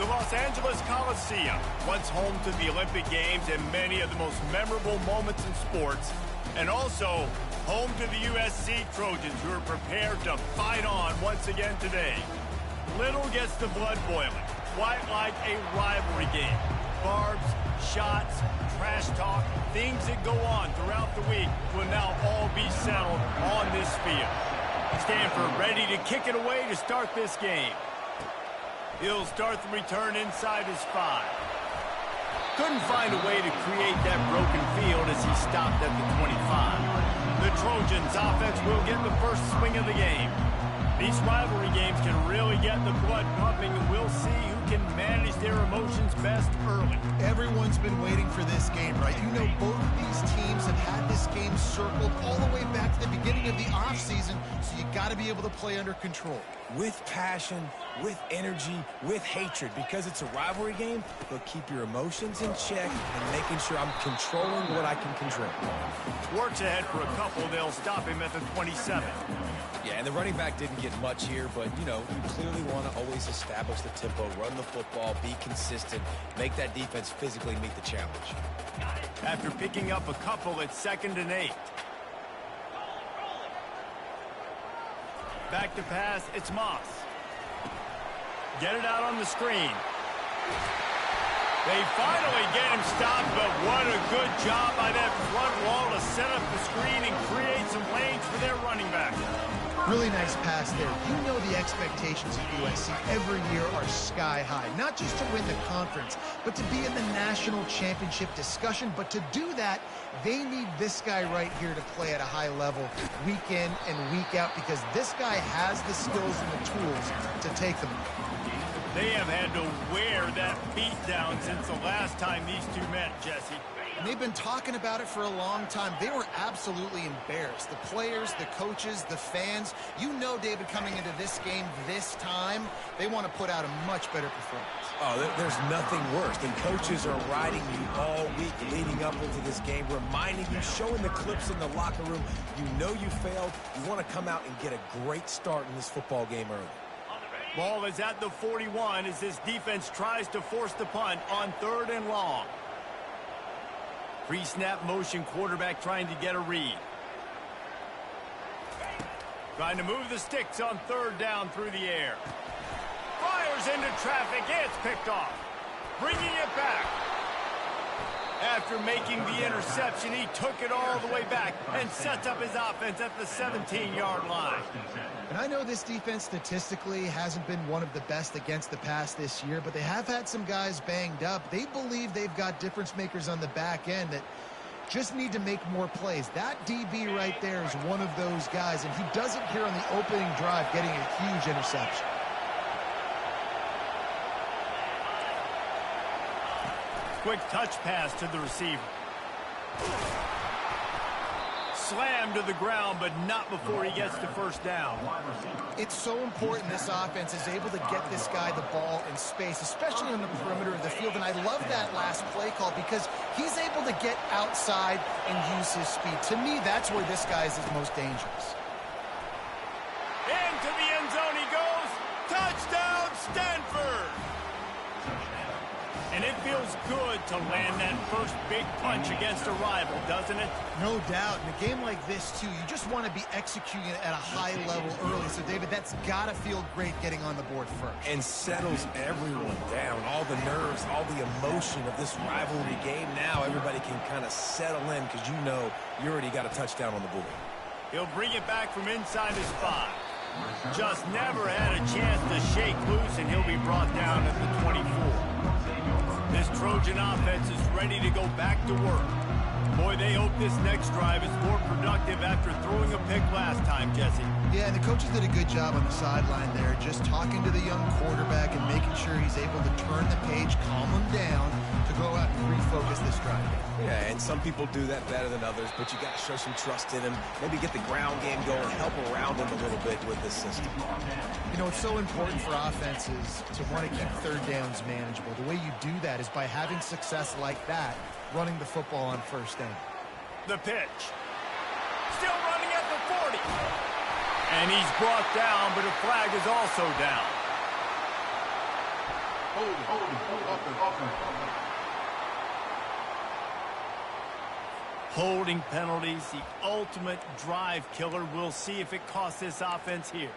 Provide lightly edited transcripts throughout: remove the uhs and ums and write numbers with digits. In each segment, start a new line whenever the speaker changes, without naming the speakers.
The Los Angeles Coliseum, once home to the Olympic Games and many of the most memorable moments in sports, and also home to the USC Trojans, who are prepared to fight on once again today. Little gets the blood boiling, quite like a rivalry game. Barbs, shots, trash talk, things that go on throughout the week will now all be settled on this field. Stanford ready to kick it away to start this game. He'll start the return inside his 5. Couldn't find a way to create that broken field as he stopped at the 25. The Trojans offense will get the first swing of the game. These rivalry games can really get the blood pumping, and we'll see who can manage their emotions best early.
Everyone's been waiting for this game, right? You know, both of these teams have had this game circled all the way back to the beginning of the offseason, so you got to be able to play under control.
With passion, with energy, with hatred, because it's a rivalry game, but keep your emotions in check and making sure I'm controlling what I can control.
Works ahead for a couple. They'll stop him at the 27.
Yeah, and the running back didn't get much here, but, you know, you clearly want to always establish the tempo, run the football, be consistent, make that defense physically meet the challenge.
After picking up a couple, it's 2nd and 8. Back to pass, it's Moss. Get it out on the screen. They finally get him stopped, but what a good job by that front wall to set up the screen and create some lanes for their running back.
Really nice pass there. You know the expectations of USC every year are sky high. Not just to win the conference, but to be in the national championship discussion. But to do that, they need this guy right here to play at a high level week in and week out, because this guy has the skills and the tools to take them.
They have had to wear that beat down since the last time these two met, Jesse.
And they've been talking about it for a long time. They were absolutely embarrassed. The players, the coaches, the fans. You know, David, coming into this game this time, they want to put out a much better performance.
Oh, there's nothing worse than coaches are riding you all week leading up into this game, reminding you, showing the clips in the locker room. You know you failed. You want to come out and get a great start in this football game early.
Ball is at the 41 as this defense tries to force the punt on 3rd and long. Pre-snap motion, quarterback trying to get a read. Trying to move the sticks on 3rd down through the air. Fires into traffic, it's picked off. Bringing it back. After making the interception, he took it all the way back and sets up his offense at the 17-yard line.
And I know this defense statistically hasn't been one of the best against the pass this year, but they have had some guys banged up. They believe they've got difference makers on the back end that just need to make more plays. That DB right there is one of those guys, and he does it here on the opening drive, getting a huge interception.
Quick touch pass to the receiver. Slammed to the ground, but not before he gets to 1st down.
It's so important this offense is able to get this guy the ball in space, especially on the perimeter of the field. And I love that last play call because he's able to get outside and use his speed. To me, that's where this guy is his most dangerous.
Into the end zone he goes. Touchdown, Stanford! And it feels good to land that first big punch against a rival, doesn't it?
No doubt. In a game like this, too, you just want to be executing it at a high level early. So, David, that's got to feel great getting on the board first.
And settles everyone down. All the nerves, all the emotion of this rivalry game. Now everybody can kind of settle in because you know you already got a touchdown on the board.
He'll bring it back from inside his 5. Just never had a chance to shake loose, and he'll be brought down at the 24. This Trojan offense is ready to go back to work. Boy, they hope this next drive is more productive after throwing a pick last time, Jesse.
Yeah, and the coaches did a good job on the sideline there, just talking to the young quarterback and making sure he's able to turn the page, calm him down, to go out and refocus this drive.
Yeah, and some people do that better than others, but you got to show some trust in him, maybe get the ground game going, help around him a little bit with this system.
You know, it's so important for offenses to want to keep 3rd downs manageable. The way you do that is by having success like that, running the football on 1st down.
The pitch. Still running at the 40. And he's brought down, but a flag is also down. Holding penalties, the ultimate drive killer. We'll see if it costs this offense here.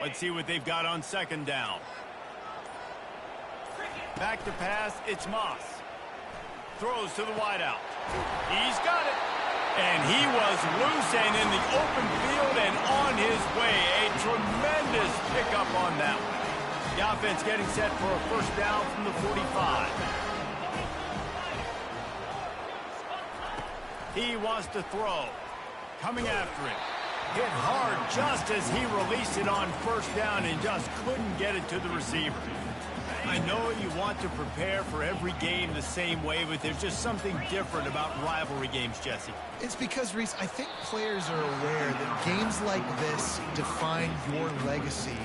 Let's see what they've got on second down. Back to pass, it's Moss. Throws to the wideout. He's got it. And he was loose and in the open field and on his way. A tremendous pickup on that one. The offense getting set for a first down from the 45. He wants to throw. Coming after it. Hit hard just as he released it on first down and just couldn't get it to the receiver. I know you want to prepare for every game the same way, but there's just something different about rivalry games, Jesse.
It's because, Reese, I think players are aware that games like this define your legacy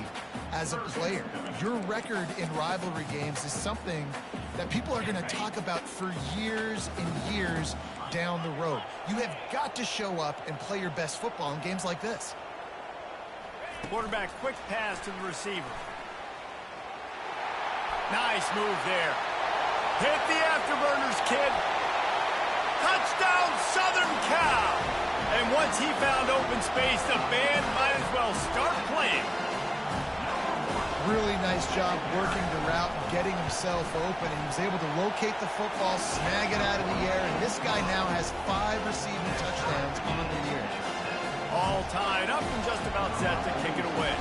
as a player. Your record in rivalry games is something that people are going to talk about for years and years down the road. You have got to show up and play your best football in games like this.
Quarterback, quick pass to the receiver. Nice move there. Hit the afterburners, kid. Touchdown, Southern Cal. And once he found open space, the band might as well start playing.
Really nice job working the route and getting himself open. And he was able to locate the football, snag it out of the air, and this guy now has 5 receiving touchdowns on the year.
All tied up and just about set to kick it away.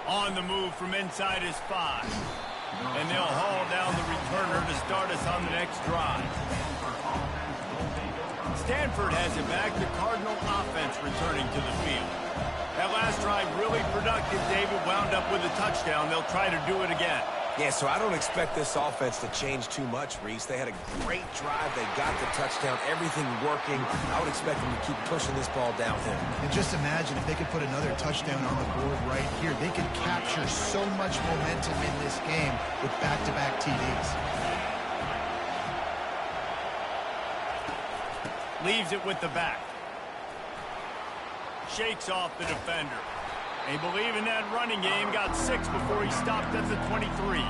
On the move from inside his 5. And they'll haul down the returner to start us on the next drive. Stanford has it back. The Cardinal offense returning to the field. That last drive really productive. David wound up with a touchdown. They'll try to do it again.
Yeah, so I don't expect this offense to change too much, Reese. They had a great drive. They got the touchdown, everything working. I would expect them to keep pushing this ball downhill.
And just imagine if they could put another touchdown on the board right here. They could capture so much momentum in this game with back-to-back TDs.
Leaves it with the back. Shakes off the defender. They believe in that running game. Got 6 before he stopped at the 23.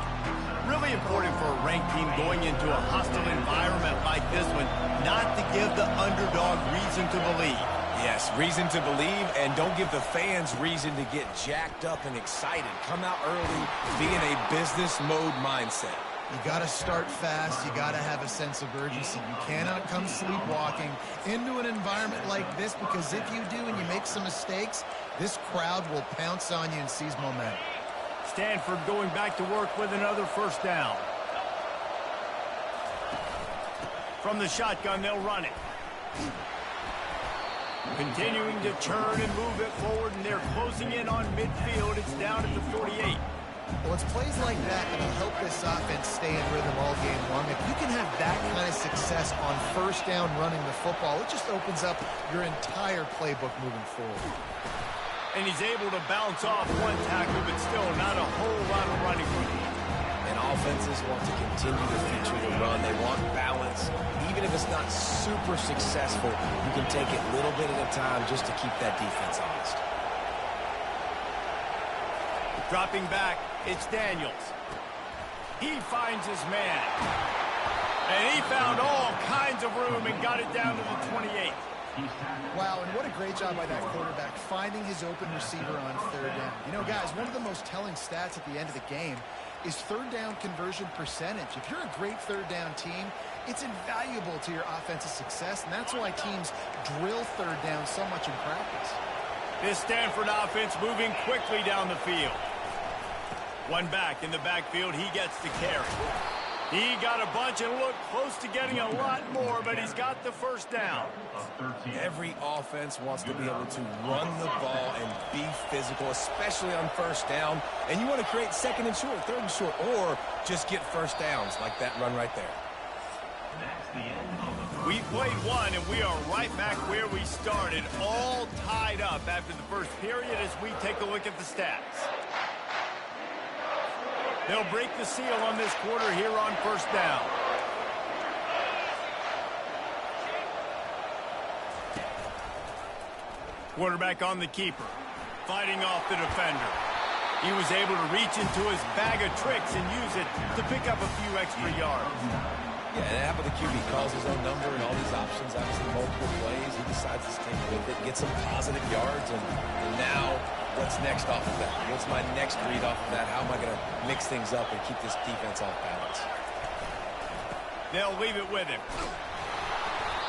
Really important for a ranked team going into a hostile environment like this one, not to give the underdog reason to believe.
Yes, reason to believe, and don't give the fans reason to get jacked up and excited. Come out early, be in a business mode mindset.
You got to start fast. You got to have a sense of urgency. You cannot come sleepwalking into an environment like this, because if you do and you make some mistakes, this crowd will pounce on you and seize momentum.
Stanford going back to work with another first down. From the shotgun, they'll run it. Continuing to turn and move it forward, and they're closing in on midfield. It's down at the 48.
Well, it's plays like that that will help this offense stay in rhythm all game long. If you can have that kind of success on first down running the football, it just opens up your entire playbook moving forward.
And he's able to bounce off one tackle, but still not a whole lot of running room.
And offenses want to continue to feature the run. They want balance. Even if it's not super successful, you can take it little bit at a time just to keep that defense honest.
Dropping back, it's Daniels. He finds his man. And he found all kinds of room and got it down to the 28.
Wow, and what a great job by that quarterback, finding his open receiver on third down. You know, guys, one of the most telling stats at the end of the game is third down conversion percentage. If you're a great third down team, it's invaluable to your offensive success, and that's why teams drill third down so much in practice.
This Stanford offense moving quickly down the field. One back in the backfield, he gets the carry. He got a bunch and looked close to getting a lot more, but he's got the first down.
Every offense wants to be able to run the ball and be physical, especially on first down. And you want to create second and short, third and short, or just get first downs like that run right there.
That's the end of the
We played one, and we are right back where we started, all tied up after the first period as we take a look at the stats. They'll break the seal on this quarter here on first down. Quarterback on the keeper, fighting off the defender. He was able to reach into his bag of tricks and use it to pick up a few extra yards.
Yeah, and how about the QB calls his own number and all these options, obviously multiple plays. He decides to stick with it, get some positive yards, and now what's next off of that? What's my next read off of that? How am I going to mix things up and keep this defense off balance?
They'll leave it with him.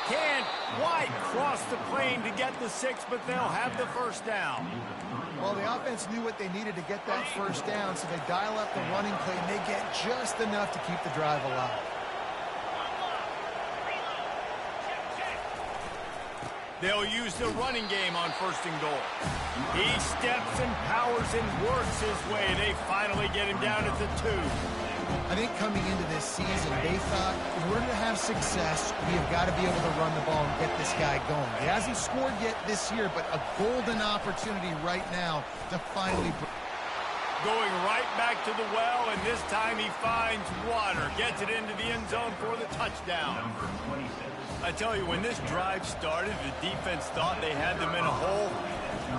Can't quite cross the plane to get the 6, but they'll have the first down.
Well, the offense knew what they needed to get that first down, so they dial up the running play, and they get just enough to keep the drive alive.
They'll use the running game on first and goal. He steps and powers and works his way. They finally get him down at the 2.
I think coming into this season, they thought, in order to have success, we have got to be able to run the ball and get this guy going. He hasn't scored yet this year, but a golden opportunity right now to finally...
Going right back to the well, and this time he finds water. Gets it into the end zone for the touchdown. I tell you, when this drive started, the defense thought they had them in a hole.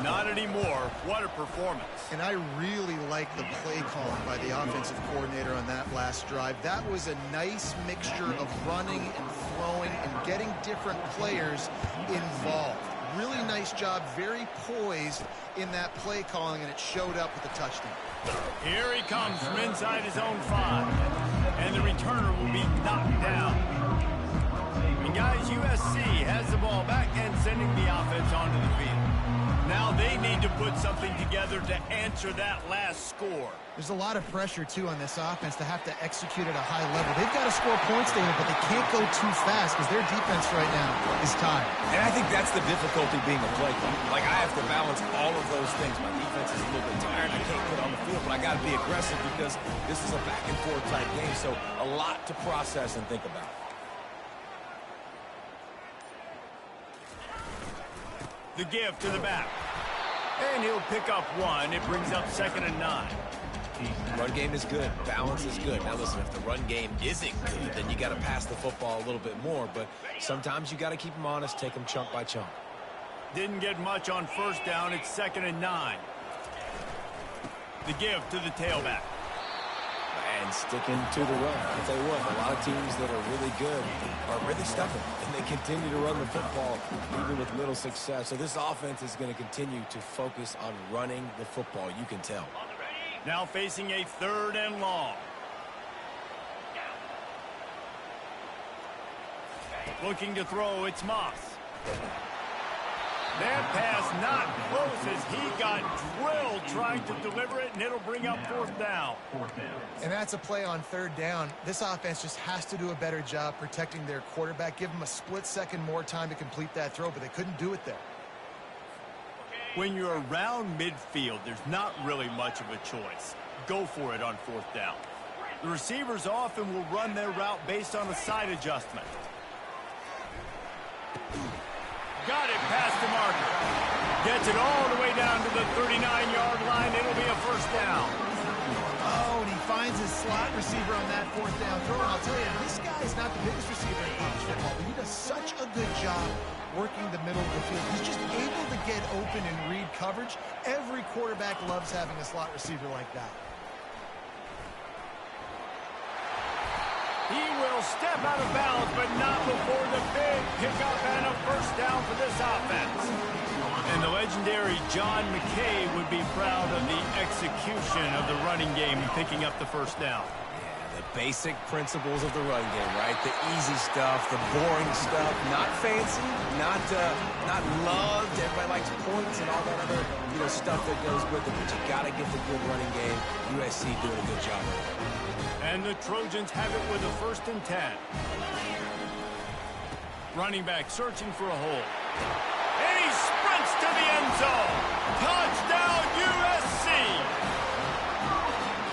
Not anymore. What a performance.
And I really like the play calling by the offensive coordinator on that last drive. That was a nice mixture of running and throwing and getting different players involved. Really nice job, very poised in that play calling, and it showed up with a touchdown.
Here he comes from inside his own 5. And the returner will be knocked down. And guys, USC has the ball back and sending the offense onto the field. Now they need to put something together to answer that last score.
There's a lot of pressure, too, on this offense to have to execute at a high level. They've got to score points, David, but they can't go too fast because their defense right now is tired.
And I think that's the difficulty being a play caller. Like, I have to balance all of those things. My defense is a little bit tired. I can't get on the field, but I got to be aggressive because this is a back-and-forth type game, so a lot to process and think about.
The give to the back. And he'll pick up 1. It brings up 2nd and 9.
Run game is good. Balance is good. Now, listen, if the run game isn't good, then you got to pass the football a little bit more. But sometimes you got to keep them honest, take them chunk by chunk.
Didn't get much on first down. It's 2nd and 9. The give to the tailback.
And sticking to the run. I'll tell you what, a lot of teams that are really good are really stubborn, and they continue to run the football even with little success. So this offense is going to continue to focus on running the football. You can tell.
Now facing a 3rd and long. Looking to throw, it's Moss. That pass not close as he got drilled trying to deliver it, and it'll bring up 4th down.
And that's a play on 3rd down. This offense just has to do a better job protecting their quarterback. Give him a split second more time to complete that throw, but they couldn't do it there.
When you're around midfield, there's not really much of a choice. Go for it on 4th down. The receivers often will run their route based on a side adjustment. Got it past the marker. Gets it all the way down to the 39-yard line. It'll be a 1st down.
Oh, and he finds his slot receiver on that 4th down throw. And I'll tell you, this guy is not the biggest receiver in college football, but he does such a good job working the middle of the field. He's just able to get open and read coverage. Every quarterback loves having a slot receiver like that.
He will step out of bounds, but not before the big pickup and a 1st down for this offense. And the legendary John McKay would be proud of the execution of the running game and picking up the 1st down.
Yeah, the basic principles of the run game, right? The easy stuff, the boring stuff, not fancy, not loved. Everybody likes points and all that other stuff that goes with it, but you got to get the good running game. USC doing a good job of it.
And the Trojans have it with a 1st and 10. Running back searching for a hole. And he sprints to the end zone. Touchdown, USC!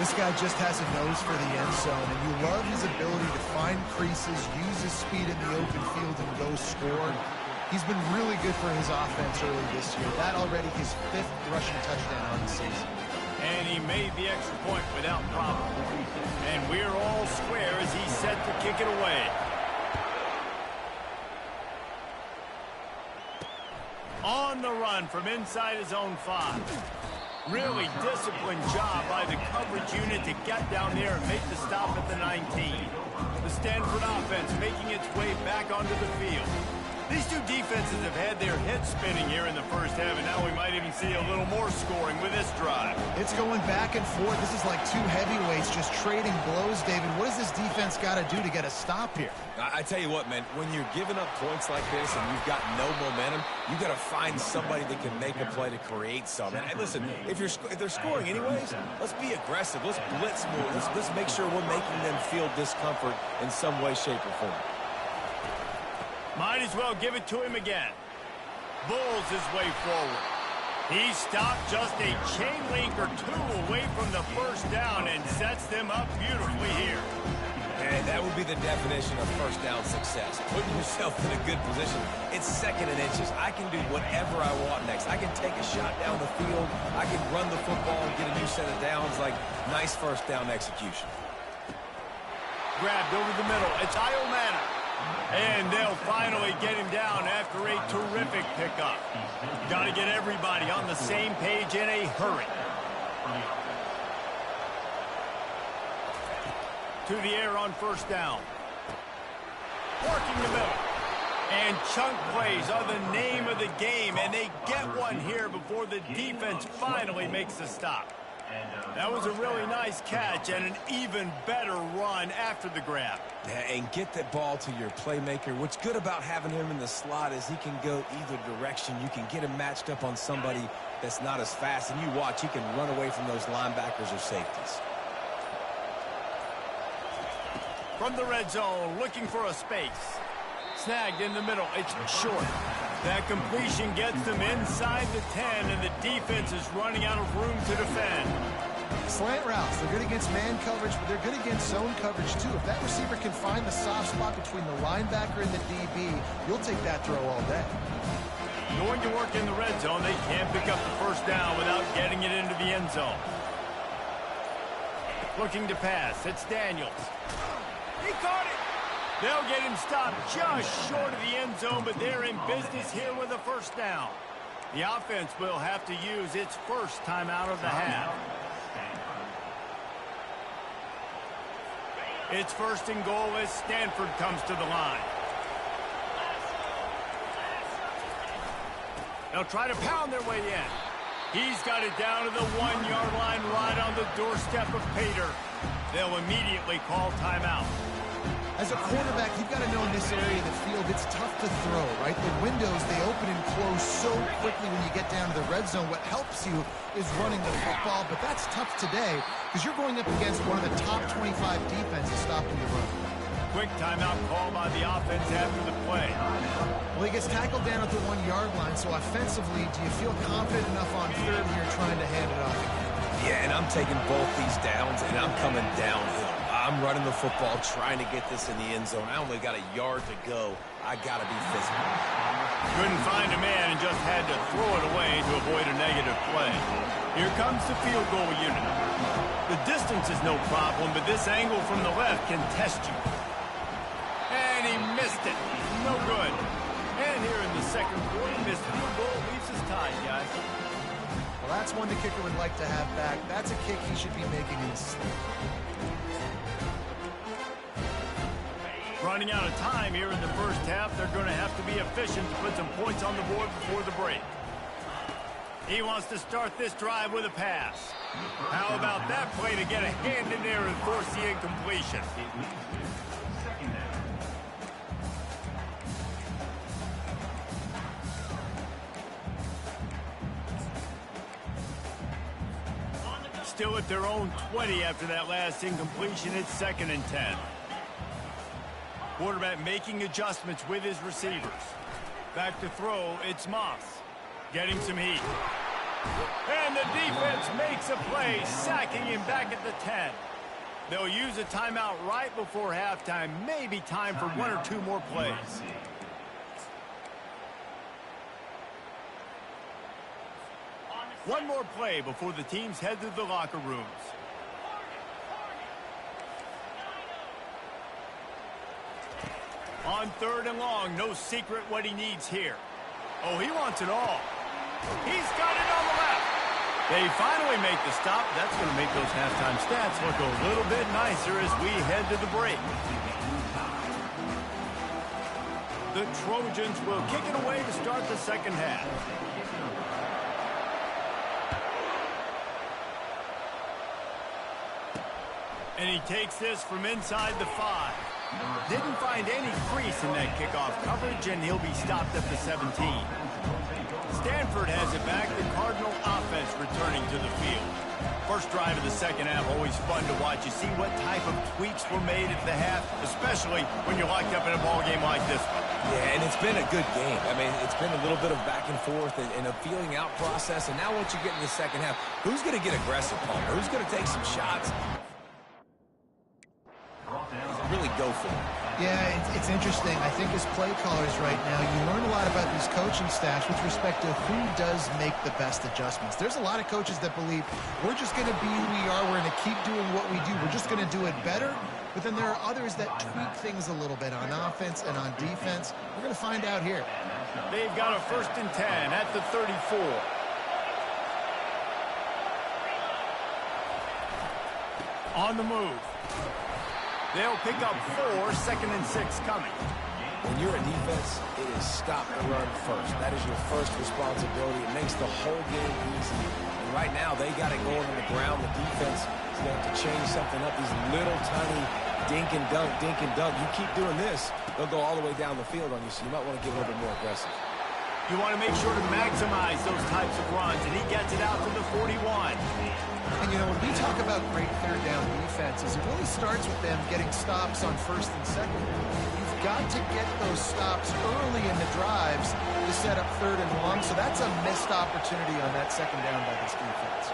This guy just has a nose for the end zone, and you love his ability to find creases, use his speed in the open field, and go score. He's been really good for his offense early this year. That already his 5th rushing touchdown on the season.
And he made the extra point without problem. And we're all square as he's set to kick it away. On the run from inside his own 5. Really disciplined job by the coverage unit to get down there and make the stop at the 19. The Stanford offense making its way back onto the field. These two defenses have had their heads spinning here in the first half, and now we might even see a little more scoring with this drive.
It's going back and forth. This is like two heavyweights just trading blows, David. What does this defense got to do to get a stop here?
I tell you what, man, when you're giving up points like this and you've got no momentum, you got to find somebody that can make a play to create something. And listen, if they're scoring anyways, let's be aggressive. Let's blitz more. Let's make sure we're making them feel discomfort in some way, shape, or form.
Might as well give it to him again. Bulls his way forward. He stopped just a chain link or two away from the first down and sets them up beautifully here.
And that would be the definition of first down success. Putting yourself in a good position. It's 2nd and inches. I can do whatever I want next. I can take a shot down the field. I can run the football and get a new set of downs. Like, nice first down execution.
Grabbed over the middle. It's Iomana. And they'll finally get him down after a terrific pickup. Got to get everybody on the same page in a hurry. To the air on first down. Working the middle. And chunk plays are the name of the game, and they get one here before the defense finally makes a stop. That was a really nice catch and an even better run after the grab.
Yeah, and get that ball to your playmaker. What's good about having him in the slot is he can go either direction. You can get him matched up on somebody that's not as fast, and you watch, he can run away from those linebackers or safeties.
From the red zone, looking for a space. Snagged in the middle. It's short. That completion gets them inside the 10, and the defense is running out of room to defend.
Slant routes, they're good against man coverage, but they're good against zone coverage too. If that receiver can find the soft spot between the linebacker and the DB, you'll take that throw all day.
Going to work in the red zone, they can't pick up the first down without getting it into the end zone. Looking to pass, it's Daniels. He caught it! They'll get him stopped just short of the end zone, but they're in business here with a first down. The offense will have to use its first timeout of the half. It's 1st and goal as Stanford comes to the line. They'll try to pound their way in. He's got it down to the 1-yard line right on the doorstep of Pater. They'll immediately call timeout.
As a quarterback, you've got to know in this area of the field, it's tough to throw, right? The windows, they open and close so quickly when you get down to the red zone. What helps you is running the football, but that's tough today because you're going up against one of the top 25 defenses stopping the run.
Quick timeout call by the offense after the play.
Well, he gets tackled down at the 1-yard line, so offensively, do you feel confident enough on third when you're trying to hand it off?
Yeah, and I'm taking both these downs, and I'm coming downhill. I'm running the football, trying to get this in the end zone. I only got a yard to go. I got to be physical.
Couldn't find a man and just had to throw it away to avoid a negative play. Here comes the field goal unit. The distance is no problem, but this angle from the left can test you. And he missed it. No good. And here in the second quarter, missed field goal leaves us tied, guys.
Well, that's one the kicker would like to have back. That's a kick he should be making in his sleep.
Running out of time here in the first half, they're going to have to be efficient to put some points on the board before the break. He wants to start this drive with a pass. How about that play to get a hand in there and force the incompletion? Still at their own 20 after that last incompletion. It's 2nd and 10. Quarterback making adjustments with his receivers. Back to throw, it's Moss. Getting some heat. And the defense makes a play, sacking him back at the 10. They'll use a timeout right before halftime. Maybe time for one or two more plays. One more play before the teams head to the locker rooms. On 3rd and long, no secret what he needs here. Oh, he wants it all. He's got it on the left. They finally make the stop. That's going to make those halftime stats look a little bit nicer as we head to the break. The Trojans will kick it away to start the second half. And he takes this from inside the 5. Didn't find any crease in that kickoff coverage, and he'll be stopped at the 17. Stanford has it back. The Cardinal offense returning to the field. First drive of the second half, always fun to watch. You see what type of tweaks were made at the half, especially when you're locked up in a ball game like this one.
Yeah, and it's been a good game. I mean, it's been a little bit of back and forth and a feeling out process. And now once you get in the second half, who's going to get aggressive, Palmer? Who's going to take some shots? Really go for it.
Yeah, it's interesting. I think as play callers right now, you learn a lot about these coaching staffs with respect to who does make the best adjustments. There's a lot of coaches that believe we're just going to be who we are. We're going to keep doing what we do. We're just going to do it better. But then there are others that tweak things a little bit on offense and on defense. We're going to find out here.
They've got a 1st and 10 at the 34. On the move. They'll pick up 4, 2nd and 6 coming.
When you're a defense, it is stop the run first. That is your first responsibility. It makes the whole game easy. And right now, they got it going on the ground. The defense is going to have to change something up. These little tiny dink and dunk, dink and dunk. You keep doing this, they'll go all the way down the field on you, so you might want to get a little bit more aggressive.
You want to make sure to maximize those types of runs, and he gets it out to the 41.
And, you know, when we talk about great third down defenses, it really starts with them getting stops on 1st and 2nd. You've got to get those stops early in the drives to set up 3rd and long, so that's a missed opportunity on that 2nd down by this defense.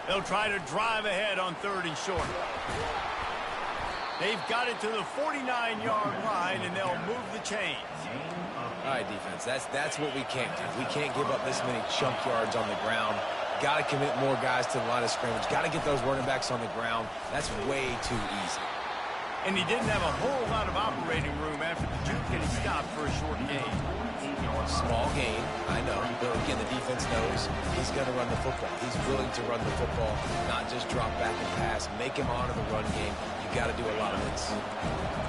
They'll try to drive ahead on 3rd and short. They've got it to the 49-yard line, and they'll move the chains.
All right, defense, that's what we can't do. We can't give up this many chunk yards on the ground. Got to commit more guys to the line of scrimmage. Got to get those running backs on the ground. That's way too easy.
And he didn't have a whole lot of operating room after the juke, and he stopped for a short gain.
Small gain, I know. But again, the defense knows he's going to run the football. He's willing to run the football, not just drop back and pass. Make him honor the run game. You got to do a lot of this.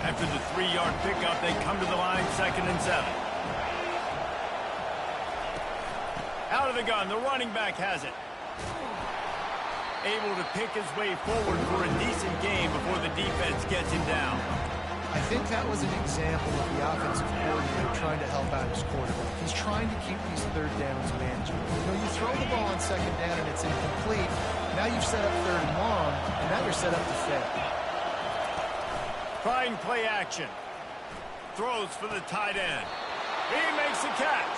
After the 3-yard pickup, they come to the line, 2nd and 7. Out of the gun, the running back has it. Able to pick his way forward for a decent game before the defense gets him down.
I think that was an example of the offensive coordinator trying to help out his quarterback. He's trying to keep these 3rd downs manageable. You know, you throw the ball on 2nd down and it's incomplete. Now you've set up 3rd and long, and now you're set up to fail.
Trying play action. Throws for the tight end. He makes the catch.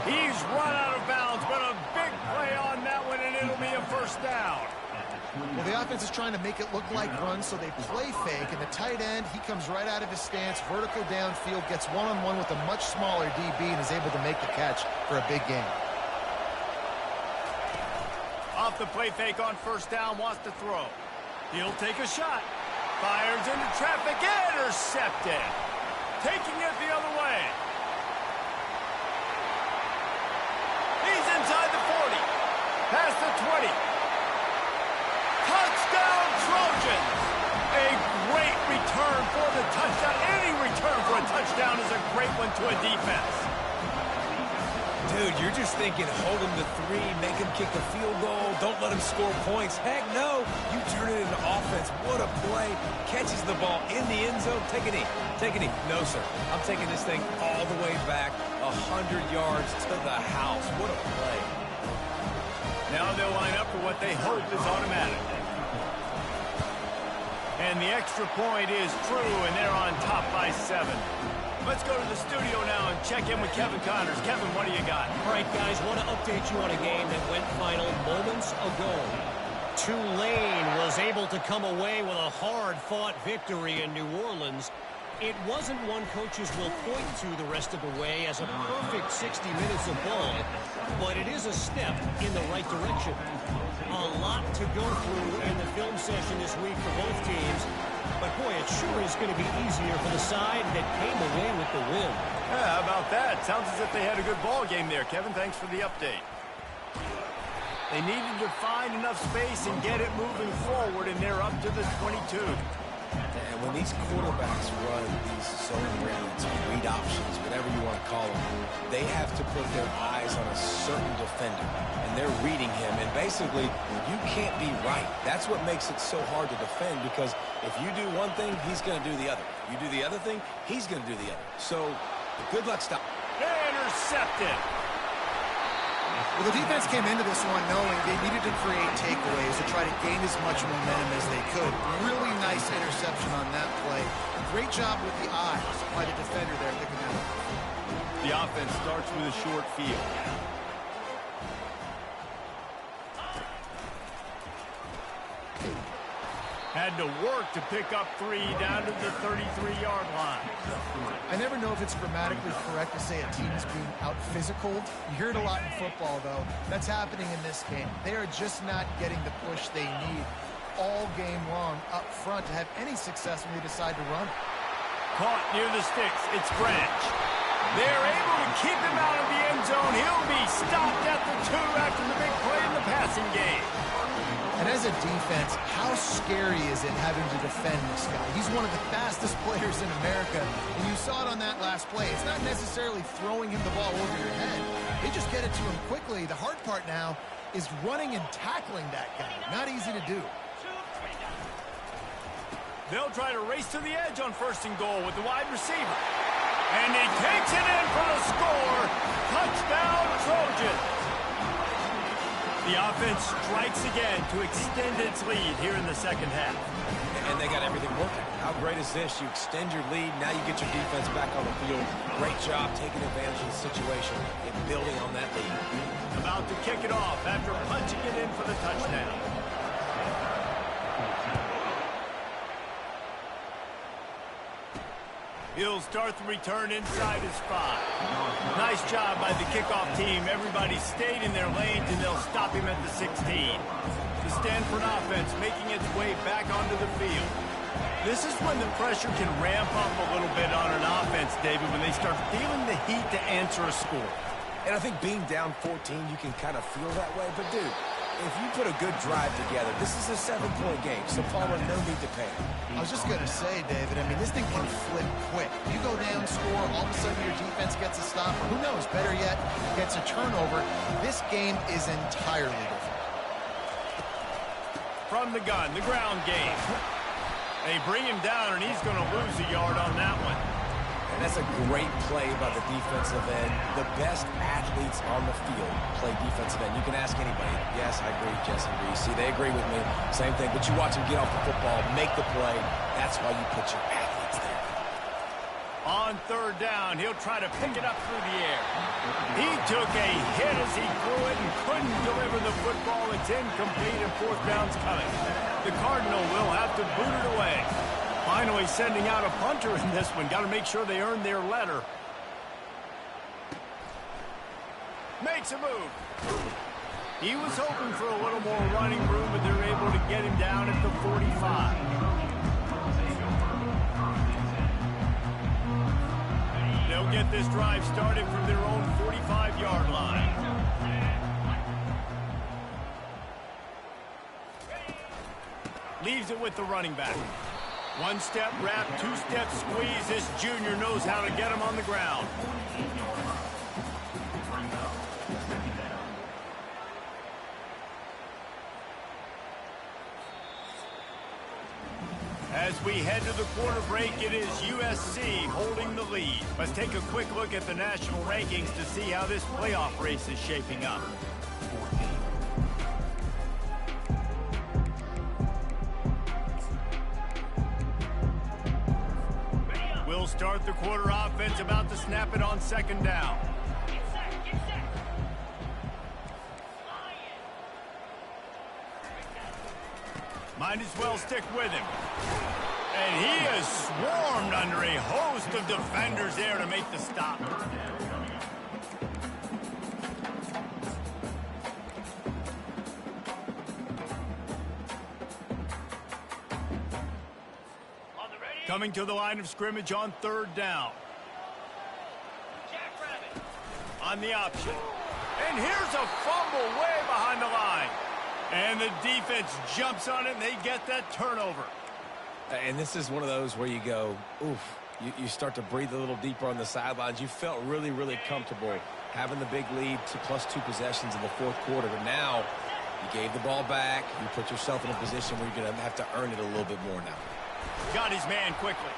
He's run out of bounds, but a big play on that one, and it'll be a 1st down.
Well, the offense is trying to make it look like runs, so they play fake, and the tight end, he comes right out of his stance, vertical downfield, gets one-on-one with a much smaller DB, and is able to make the catch for a big gain.
Off the play fake on 1st down, wants to throw. He'll take a shot. Fires into traffic, intercepted. Taking it the other way. He's inside the 40. Past the 20. Touchdown, Trojans! A great return for the touchdown. Any return for a touchdown is a great one to a defense.
Dude, you're just thinking, hold him to 3, make him kick a field goal, don't let him score points. Heck no, you turn it into offense. What a play. Catches the ball in the end zone. Take a knee. Take a knee. No, sir. I'm taking this thing all the way back 100 yards to the house. What a play.
Now they'll line up for what they hope is automatic. And the extra point is true, and they're on top by 7. Let's go to the studio now and check in with Kevin Connors. Kevin, what do you got?
All right, guys, want to update you on a game that went final moments ago. Tulane was able to come away with a hard-fought victory in New Orleans. It wasn't one coaches will point to the rest of the way as a perfect 60 minutes of ball, but it is a step in the right direction. A lot to go through in the film session this week for both teams, but boy, it sure is going to be easier for the side that came away with the win.
Yeah, how about that? Sounds as if they had a good ball game there, Kevin. Thanks for the update. They needed to find enough space and get it moving forward, and they're up to the 22.
And when these quarterbacks run these zone reads, read options, whatever you want to call them, they have to put their eyes on a certain defender, and they're reading him. And basically, you can't be right. That's what makes it so hard to defend, because if you do one thing, he's going to do the other. You do the other thing, he's going to do the other. So, good luck stop.
Intercepted.
Well, the defense came into this one knowing they needed to create takeaways to try to gain as much momentum as they could. Really nice interception on that play. Great job with the eyes by the defender there picking that up.
The offense starts with a short field. Had to work to pick up 3 down to the 33-yard line.
I never know if it's grammatically correct to say a team is being out-physicaled. You hear it a lot in football, though. That's happening in this game. They are just not getting the push they need all game long up front to have any success when they decide to run.
Caught near the sticks. It's Branch. They're able to keep him out of the end zone. He'll be stopped at the 2 after the big play in the passing game.
And as a defense, how scary is it having to defend this guy? He's one of the fastest players in America, and you saw it on that last play. It's not necessarily throwing him the ball over your head. They just get it to him quickly. The hard part now is running and tackling that guy. Not easy to do.
They'll try to race to the edge on 1st and goal with the wide receiver. And he takes it in for the score. Touchdown, Trojans. The offense strikes again to extend its lead here in the second half.
And they got everything working. How great is this? You extend your lead, now you get your defense back on the field. Great job taking advantage of the situation and building on that lead.
About to kick it off after punching it in for the touchdown. He'll start the return inside his 5. Nice job by the kickoff team. Everybody stayed in their lanes, and they'll stop him at the 16. The Stanford offense making its way back onto the field. This is when the pressure can ramp up a little bit on an offense, David, when they start feeling the heat to answer a score.
And I think being down 14, you can kind of feel that way. But, dude, if you put a good drive together, this is a 7-point game, so Palmer, no need to panic.
I was just going to say, David, I mean, this thing can flip quick. You go down, score, all of a sudden your defense gets a stop, or who knows, better yet, gets a turnover. This game is entirely different.
From the gun, the ground game. They bring him down, and he's going to lose a yard on that one.
And that's a great play by the defensive end. The best athletes on the field play defensive end. You can ask anybody. Yes, I agree, Jesse Reese. See, they agree with me. Same thing. But you watch them get off the football, make the play. That's why you put your athletes there.
On 3rd down, he'll try to pick it up through the air. He took a hit as he threw it and couldn't deliver the football. It's incomplete, and 4th down's coming. The Cardinal will have to boot it away. Finally sending out a punter in this one. Got to make sure they earn their letter. Makes a move. He was hoping for a little more running room, but they're able to get him down at the 45. They'll get this drive started from their own 45-yard line. Leaves it with the running back. 1-step wrap, 2-step squeeze. This junior knows how to get him on the ground. As we head to the quarter break, it is USC holding the lead. Let's take a quick look at the national rankings to see how this playoff race is shaping up. We'll start the quarter offense, about to snap it on second down. Might as well stick with him. And he is swarmed under a host of defenders there to make the stop. Coming to the line of scrimmage on third down. On the option. And here's a fumble way behind the line. And the defense jumps on it, and they get that turnover.
And this is one of those where you go, oof, you start to breathe a little deeper on the sidelines. You felt really, really comfortable having the big lead to +2 possessions in the fourth quarter. But now you gave the ball back. You put yourself in a position where you're going to have to earn it a little bit more now.
Got his man quickly.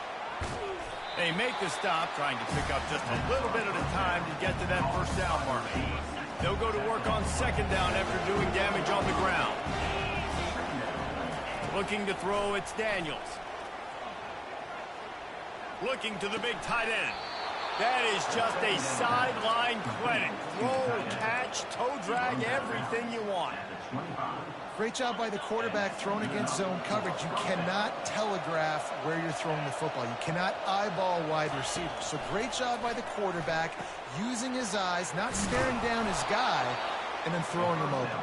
They make the stop, trying to pick up just a little bit at a time to get to that first down mark. They'll go to work on second down after doing damage on the ground. Looking to throw, it's Daniels. Looking to the big tight end. That is just a sideline clinic. Throw, catch, toe drag, everything you want.
Great job by the quarterback thrown against zone coverage. You cannot telegraph where you're throwing the football. You cannot eyeball wide receivers. So great job by the quarterback using his eyes, not staring down his guy, and then throwing him open.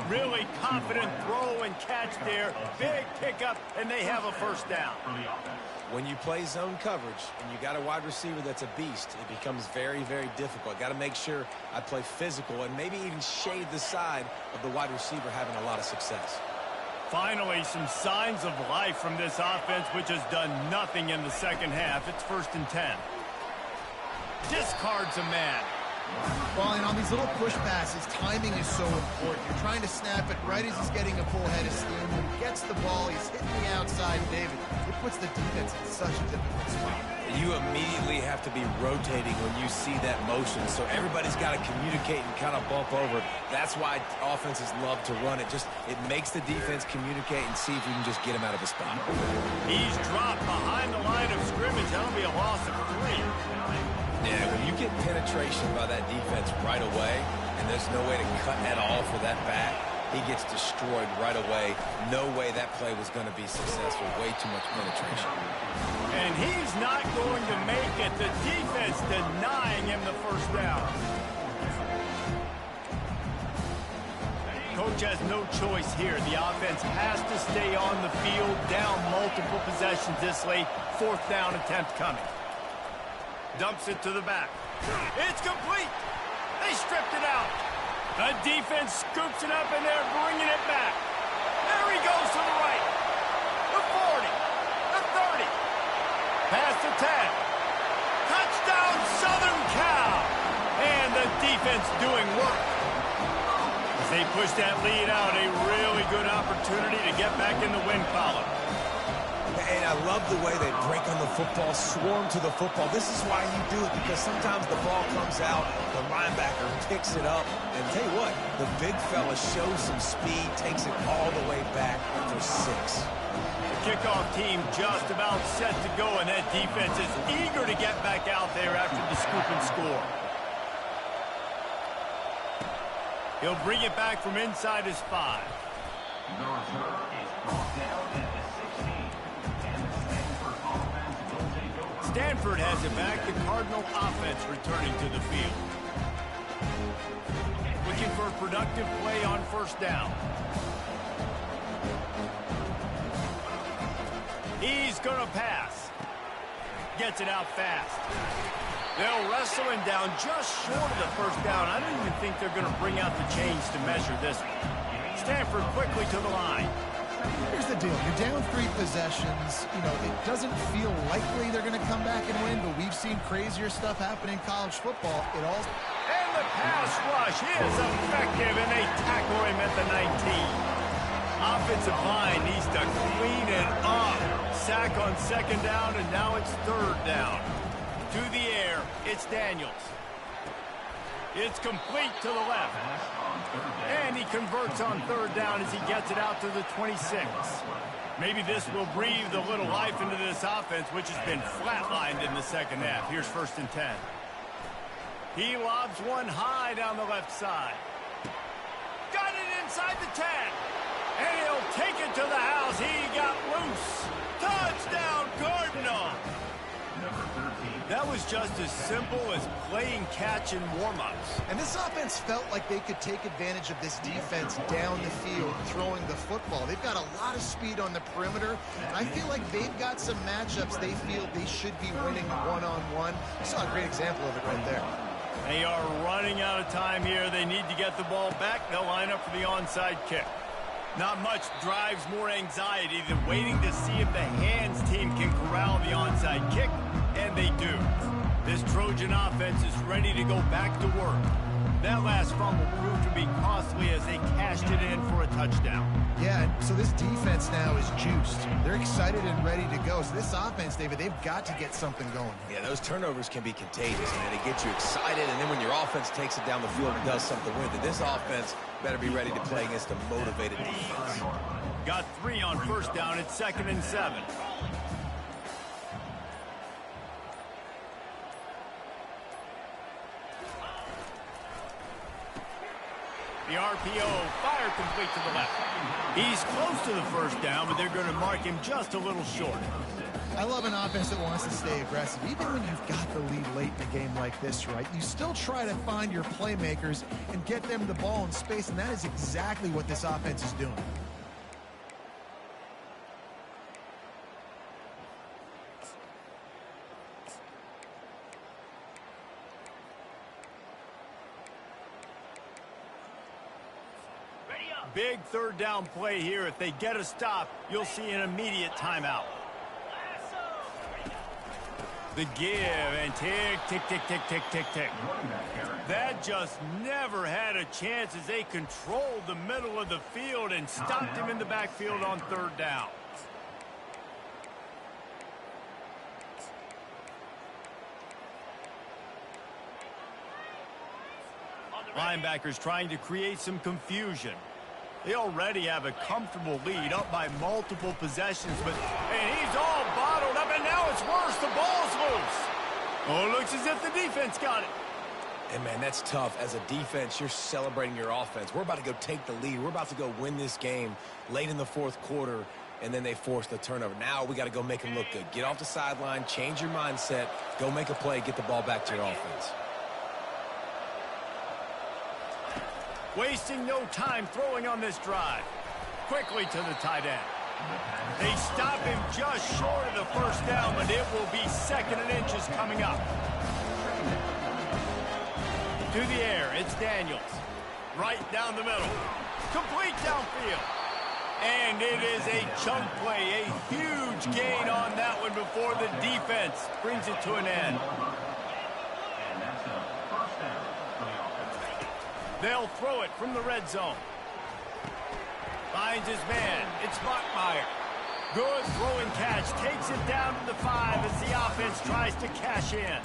Really confident throw and catch there. Big pickup, and they have a first down.
When you play zone coverage and you got a wide receiver that's a beast, it becomes very, very difficult. Got to make sure I play physical and maybe even shade the side of the wide receiver having a lot of success.
Finally, some signs of life from this offense, which has done nothing in the second half. It's 1st and 10. Discards a man.
Well, and on these little push passes, timing is so important. You're trying to snap it right as he's getting a full head of steam. When he gets the ball, he's hitting the outside, David. It puts the defense in such a difficult spot.
You immediately have to be rotating when you see that motion, so everybody's got to communicate and kind of bump over. That's why offenses love to run it. It makes the defense communicate and see if you can just get him out of a spot.
He's dropped behind the line of scrimmage. That'll be a loss of 3.
Yeah, when you get penetration by that defense right away, and there's no way to cut at all for that back, he gets destroyed right away. No way that play was going to be successful. Way too much penetration.
And he's not going to make it. The defense denying him the first down. Coach has no choice here. The offense has to stay on the field, down multiple possessions this late. 4th down attempt coming. Dumps it to the back. It's complete. They stripped it out. The defense scoops it up, and they're bringing it back. There he goes to the right. The 40. The 30. Past the 10. Touchdown, Southern Cal. And the defense doing work. As they push that lead out, a really good opportunity to get back in the win column.
And I love the way they break on the football, swarm to the football. This is why you do it, because sometimes the ball comes out, the linebacker picks it up, and tell you what, the big fella shows some speed, takes it all the way back for 6.
The kickoff team just about set to go, and that defense is eager to get back out there after the scoop and score. He'll bring it back from inside his 5. Stanford has it back. The Cardinal offense returning to the field. Looking for a productive play on first down. He's going to pass. Gets it out fast. They'll wrestle him down just short of the first down. I don't even think they're going to bring out the chains to measure this one. Stanford quickly to the line.
Here's the deal. You're down 3 possessions. You know, it doesn't feel likely they're going to come back and win, but we've seen crazier stuff happen in college football.
And the pass rush is effective, and they tackle him at the 19. Offensive line needs to clean it up. Sack on second down, and now it's 3rd down. To the air, it's Daniels. It's complete to the left. And he converts on 3rd down as he gets it out to the 26. Maybe this will breathe a little life into this offense, which has been flatlined in the second half. Here's 1st and 10. He lobs one high down the left side. Got it inside the 10. And he'll take it to the house. He got loose. Touchdown, Cardinal. That was just as simple as playing catch in warm-ups.
And this offense felt like they could take advantage of this defense down the field throwing the football. They've got a lot of speed on the perimeter. And I feel like they've got some matchups they feel they should be winning one-on-one. You saw a great example of it right there.
They are running out of time here. They need to get the ball back. They'll line up for the onside kick. Not much drives more anxiety than waiting to see if the hands team can corral the onside kick, and they do. This Trojan offense is ready to go back to work. That last fumble proved to be costly as they cashed it in for a touchdown.
Yeah, and so this defense now is juiced. They're excited and ready to go. So this offense, David, they've got to get something going.
Yeah, those turnovers can be contagious, man. They get you excited, and then when your offense takes it down the field and does something with it, this offense better be ready to play against a motivated defense.
Got 3 on 1st down. It's 2nd and 7. The RPO, fire complete to the left. He's close to the 1st down, but they're going to mark him just a little short.
I love an offense that wants to stay aggressive. Even when you've got the lead late in a game like this, right, you still try to find your playmakers and get them the ball in space, and that is exactly what this offense is doing.
Big 3rd down play here. If they get a stop, you'll see an immediate timeout. The give and tick, tick, tick, tick, tick, tick, tick. That just never had a chance as they controlled the middle of the field and stopped him in the backfield on 3rd down. Linebackers trying to create some confusion. They already have a comfortable lead, up by multiple possessions, and he's all bottled up, and now it's worse. The ball's loose. Oh, it looks as if the defense got it.
And, man, that's tough. As a defense, you're celebrating your offense. We're about to go take the lead. We're about to go win this game late in the 4th quarter, and then they force the turnover. Now we got to go make them look good. Get off the sideline, change your mindset, go make a play, get the ball back to your offense.
Wasting no time throwing on this drive. Quickly to the tight end. They stop him just short of the 1st down, but it will be 2nd and inches coming up. To the air, it's Daniels. Right down the middle. Complete downfield. And it is a chunk play, a huge gain on that one before the defense brings it to an end. They'll throw it from the red zone. Finds his man. It's Bachmeier. Good throwing catch. Takes it down to the 5 as the offense tries to cash in.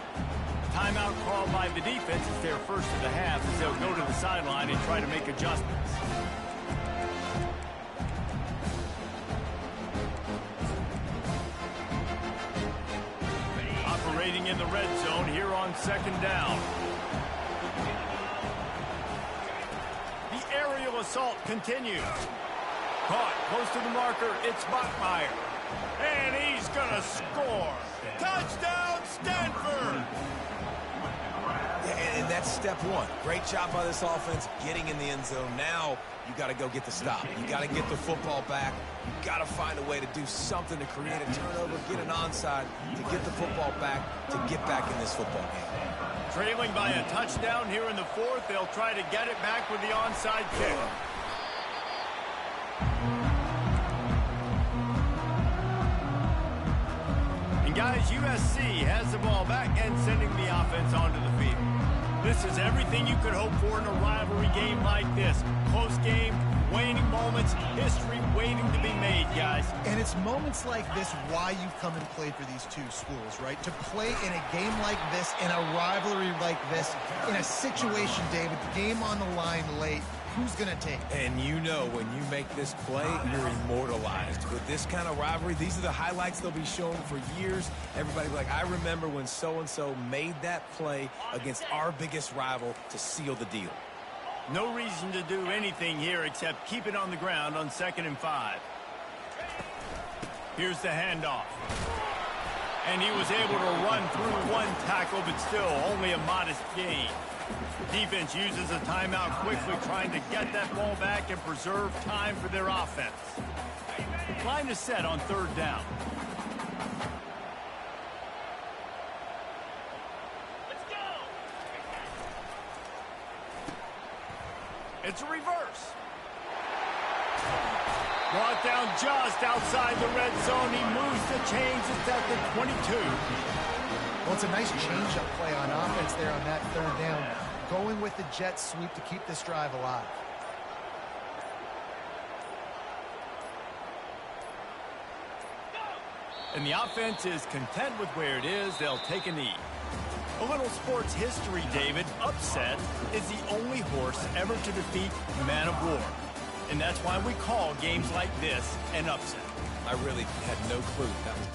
Timeout called by the defense. It's their 1st of the half as they'll go to the sideline and try to make adjustments. Operating in the red zone here on 2nd down. Aerial assault continues. Caught close to the marker. It's Bachmeier. And he's going to score. Touchdown, Stanford!
Yeah, and that's step 1. Great job by this offense getting in the end zone. Now you got to go get the stop. You got to get the football back. You got to find a way to do something to create a turnover, get an onside, to get the football back, to get back in this football game.
Trailing by a touchdown here in the 4th. They'll try to get it back with the onside kick. And guys, USC has the ball back and sending the offense onto the field. This is everything you could hope for in a rivalry game like this. Close game, waning moments, history waiting to be made, guys.
And it's moments like this why you've come and played for these two schools, right? To play in a game like this, in a rivalry like this, in a situation, David, game on the line late, who's going to take it.
And you know when you make this play, you're immortalized. With this kind of rivalry, these are the highlights they'll be showing for years. Everybody will be like, I remember when so-and-so made that play against our biggest rival to seal the deal.
No reason to do anything here except keep it on the ground on 2nd and 5. Here's the handoff. And he was able to run through one tackle, but still only a modest gain. Defense uses a timeout quickly, trying to get that ball back and preserve time for their offense. Line is set on 3rd down. Let's go. It's a reverse. Brought down just outside the red zone. He moves the chains. It's at the 22.
Well, it's a nice change-up play on offense there on that 3rd down. Going with the jet sweep to keep this drive alive.
And the offense is content with where it is. They'll take a knee. A little sports history, David. Upset is the only horse ever to defeat Man of War. And that's why we call games like this an upset.
I really had no clue that was